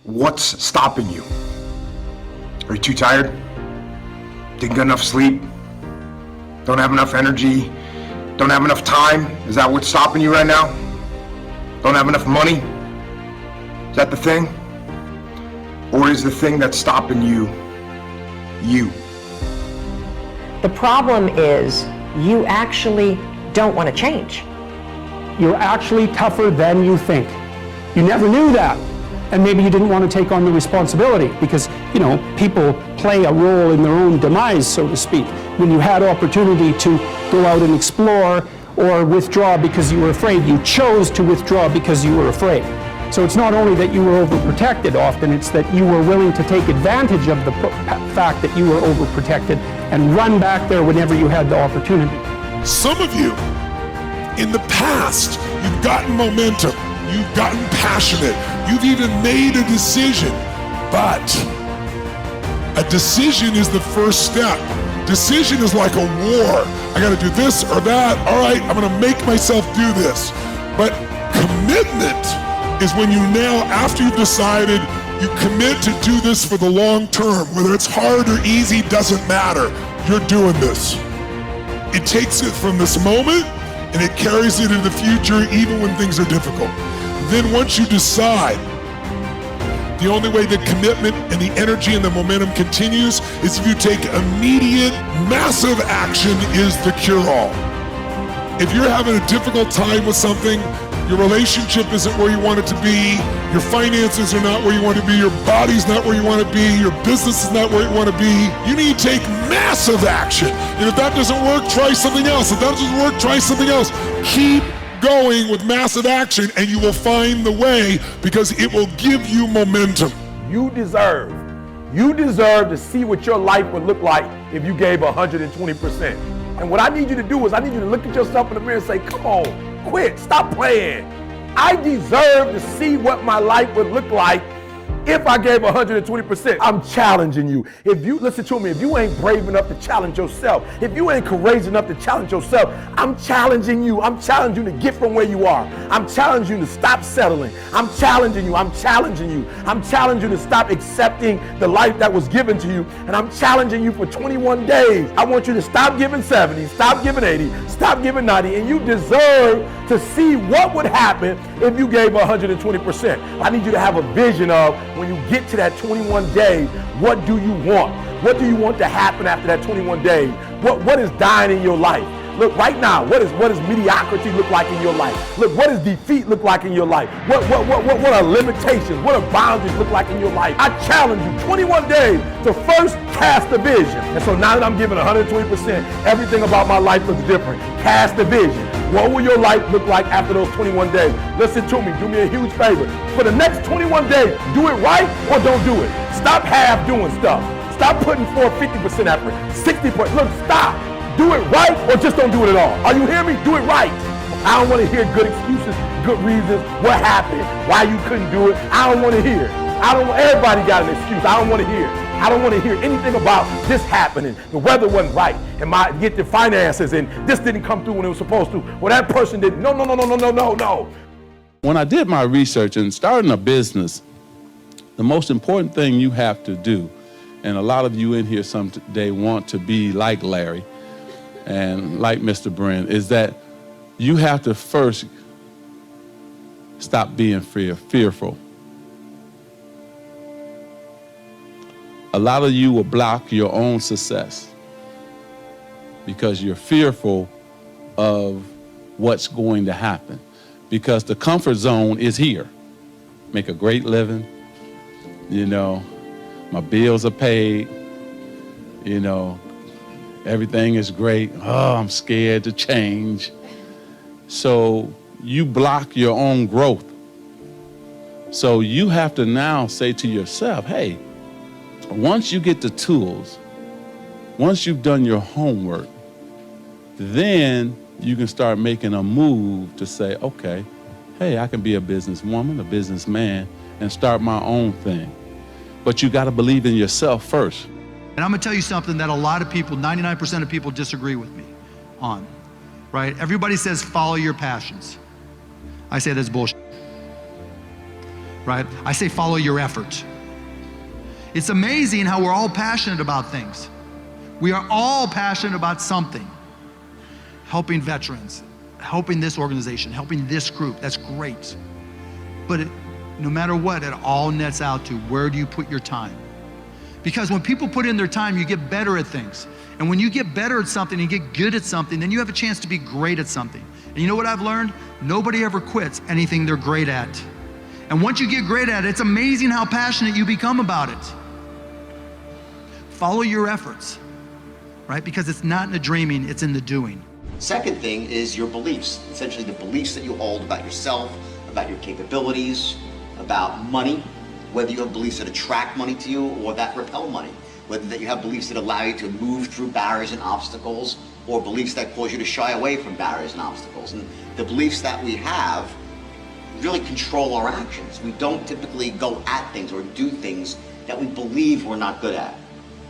What's stopping you? Are you too tired? Didn't get enough sleep? Don't have enough energy? Don't have enough time? Is that what's stopping you right now? Don't have enough money? Is that the thing? Or is the thing that's stopping you, you? The problem is you actually don't want to change. You're actually tougher than you think. You never knew that. And maybe you didn't want to take on the responsibility because, you know, people play a role in their own demise, so to speak. When you had opportunity to go out and explore or withdraw because you were afraid, you chose to withdraw because you were afraid. So it's not only that you were overprotected often, it's that you were willing to take advantage of the fact that you were overprotected and run back there whenever you had the opportunity. Some of you, in the past, you've gotten momentum. You've gotten passionate. You've even made a decision. But a decision is the first step. Decision is like a war. I got to do this or that. All right, I'm going to make myself do this. But commitment is when you now, after you've decided, you commit to do this for the long term. Whether it's hard or easy, doesn't matter. You're doing this. It takes it from this moment and it carries it into the future even when things are difficult. Then once you decide, the only way the commitment and the energy and the momentum continues is if you take immediate, massive action is the cure-all. If you're having a difficult time with something, your relationship isn't where you want it to be, your finances are not where you want to be, your body's not where you want to be, your business is not where you want to be, you need to take massive action. And if that doesn't work, try something else. If that doesn't work, try something else. Keep going with massive action and you will find the way because it will give you momentum. You deserve to see what your life would look like if you gave 120%. And what I need you to do is I need you to look at yourself in the mirror and say, come on, quit, stop playing. I deserve to see what my life would look like if I gave 120%. I'm challenging you. If you, listen to me, if you ain't brave enough to challenge yourself, if you ain't courageous enough to challenge yourself, I'm challenging you. I'm challenging you to get from where you are. I'm challenging you to stop settling. I'm challenging you. I'm challenging you. I'm challenging you to stop accepting the life that was given to you. And I'm challenging you for 21 days. I want you to stop giving 70, stop giving 80, stop giving 90, and you deserve to see what would happen if you gave 120%. I need you to have a vision of when you get to that 21 days, what do you want? What do you want to happen after that 21 days? What is dying in your life? Look, right now, what does mediocrity look like in your life? Look, what does defeat look like in your life? What are limitations? What are boundaries look like in your life? I challenge you 21 days to first cast a vision. And so now that I'm giving 120%, everything about my life looks different. Cast a vision. What will your life look like after those 21 days? Listen to me, do me a huge favor. For the next 21 days, do it right or don't do it. Stop half doing stuff. Stop putting forth 50% effort, 60%. Look, stop. Do it right or just don't do it at all. Are you hearing me? Do it right. I don't want to hear good excuses, good reasons, what happened, why you couldn't do it. I don't want to hear. Everybody got an excuse. I don't want to hear. I don't want to hear anything about this happening. The weather wasn't right, and get the finances, and this didn't come through when it was supposed to. Well, that person didn't. No. When I did my research and starting a business, the most important thing you have to do, and a lot of you in here someday want to be like Larry and like Mr. Bren, is that you have to first stop being fearful. A lot of you will block your own success because you're fearful of what's going to happen. Because the comfort zone is here. Make a great living, my bills are paid, everything is great. Oh, I'm scared to change. So you block your own growth. So you have to now say to yourself, hey, once you get the tools, once you've done your homework, then you can start making a move to say, okay, hey, I can be a businesswoman, a businessman, and start my own thing. But you got to believe in yourself first. And I'm gonna tell you something that a lot of people, 99% of people disagree with me on, right? Everybody says follow your passions. I say that's bullshit. right? I say follow your effort. It's amazing how we're all passionate about things. We are all passionate about something. Helping veterans, helping this organization, helping this group, that's great. But no matter what, it all nets out to where do you put your time? Because when people put in their time, you get better at things. And when you get better at something and get good at something, then you have a chance to be great at something. And you know what I've learned? Nobody ever quits anything they're great at. And once you get great at it, it's amazing how passionate you become about it. Follow your efforts, right? Because it's not in the dreaming, it's in the doing. Second thing is your beliefs, essentially the beliefs that you hold about yourself, about your capabilities, about money, whether you have beliefs that attract money to you or that repel money, whether that you have beliefs that allow you to move through barriers and obstacles, or beliefs that cause you to shy away from barriers and obstacles. And the beliefs that we have really control our actions. We don't typically go at things or do things that we believe we're not good at.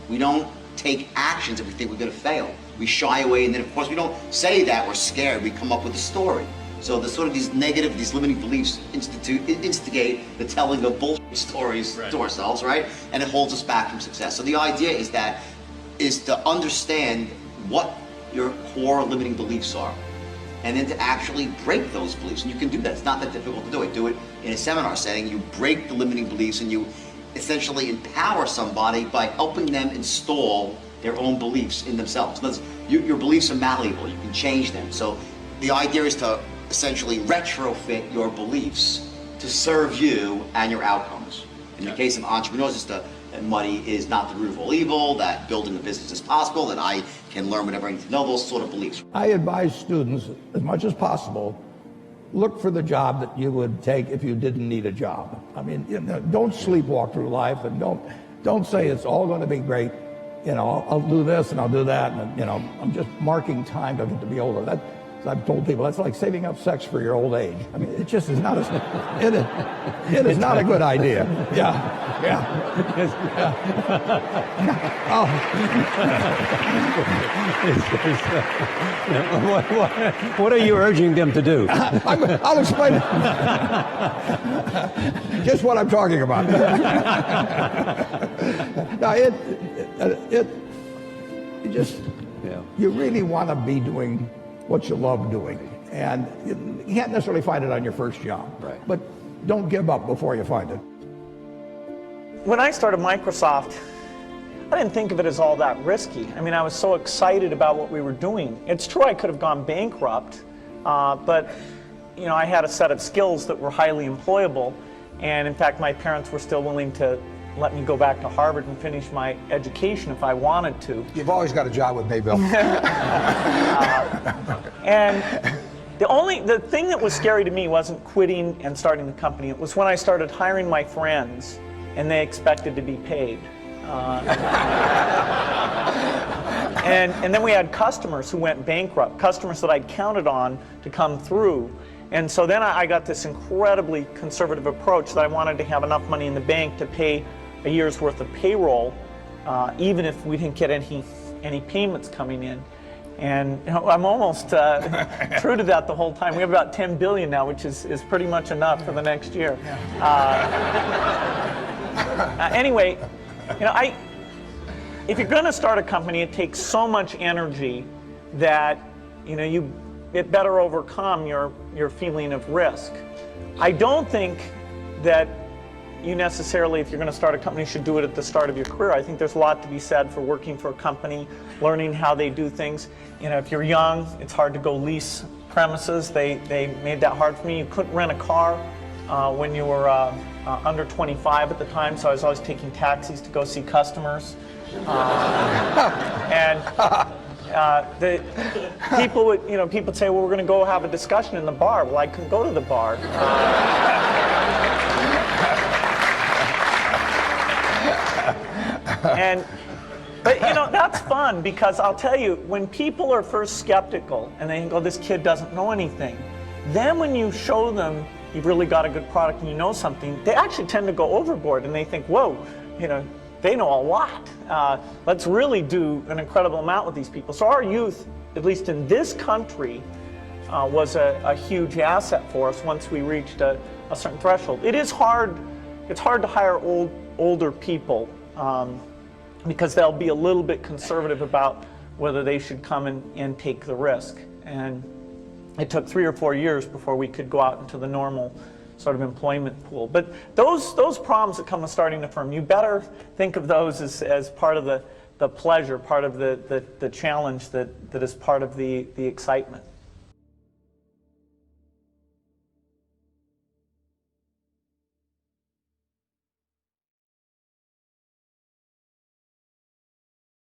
We don't take actions if we think we're going to fail. We shy away, and then of course we don't say that we're scared. We come up with a story. So the sort of these negative, these limiting beliefs instigate the telling of bullshit stories to ourselves, right? And it holds us back from success. So the idea is to understand what your core limiting beliefs are, and then to actually break those beliefs. And you can do that. It's not that difficult to do it. Do it in a seminar setting. You break the limiting beliefs and you essentially empower somebody by helping them install their own beliefs in themselves. Your beliefs are malleable. You can change them. So the idea is to essentially retrofit your beliefs to serve you and your outcomes. In the case of entrepreneurs, it's that money is not the root of all evil, that building a business is possible, that I can learn whatever I need to know, those sort of beliefs. I advise students, as much as possible, look for the job that you would take if you didn't need a job. I mean, don't sleepwalk through life, and don't say it's all going to be great. I'll do this and I'll do that, and I'm just marking time to be older. That, as I've told people, that's like saving up sex for your old age. I mean, it just is not it is not a good idea. Yeah. What are you urging them to do? I'll explain it. Just what I'm talking about. Now, you really want to be doing what you love doing. And you can't necessarily find it on your first job. Right. But don't give up before you find it. When I started Microsoft, I didn't think of it as all that risky. I mean, I was so excited about what we were doing. It's true I could have gone bankrupt, but I had a set of skills that were highly employable. And in fact, my parents were still willing to let me go back to Harvard and finish my education if I wanted to. You've always got a job with Mayville. And the thing that was scary to me wasn't quitting and starting the company. It was when I started hiring my friends and they expected to be paid. And then we had customers who went bankrupt, customers that I'd counted on to come through. And so then I got this incredibly conservative approach that I wanted to have enough money in the bank to pay a year's worth of payroll, even if we didn't get any payments coming in. And I'm almost true to that the whole time. We have about 10 billion now, which is pretty much enough for the next year. Anyway, if you're going to start a company, it takes so much energy that it better overcome your feeling of risk. I don't think that you necessarily, if you're going to start a company, should do it at the start of your career. I think there's a lot to be said for working for a company, learning how they do things. If you're young, it's hard to go lease premises. They made that hard for me. You couldn't rent a car when you were under 25 at the time, so I was always taking taxis to go see customers. And the people would, people would say, well, we're going to go have a discussion in the bar. Well, I couldn't go to the bar. But that's fun, because I'll tell you, when people are first skeptical and they think, oh, this kid doesn't know anything, then when you show them you've really got a good product and you know something, they actually tend to go overboard and they think, whoa, they know a lot. Let's really do an incredible amount with these people. So our youth, at least in this country, was a huge asset for us once we reached a a certain threshold. It is hard. It's hard to hire older people because they'll be a little bit conservative about whether they should come and take the risk. And it took 3 or 4 years before we could go out into the normal sort of employment pool. But those problems that come with starting a firm, you better think of those as part of the pleasure, part of the challenge that is part of the excitement.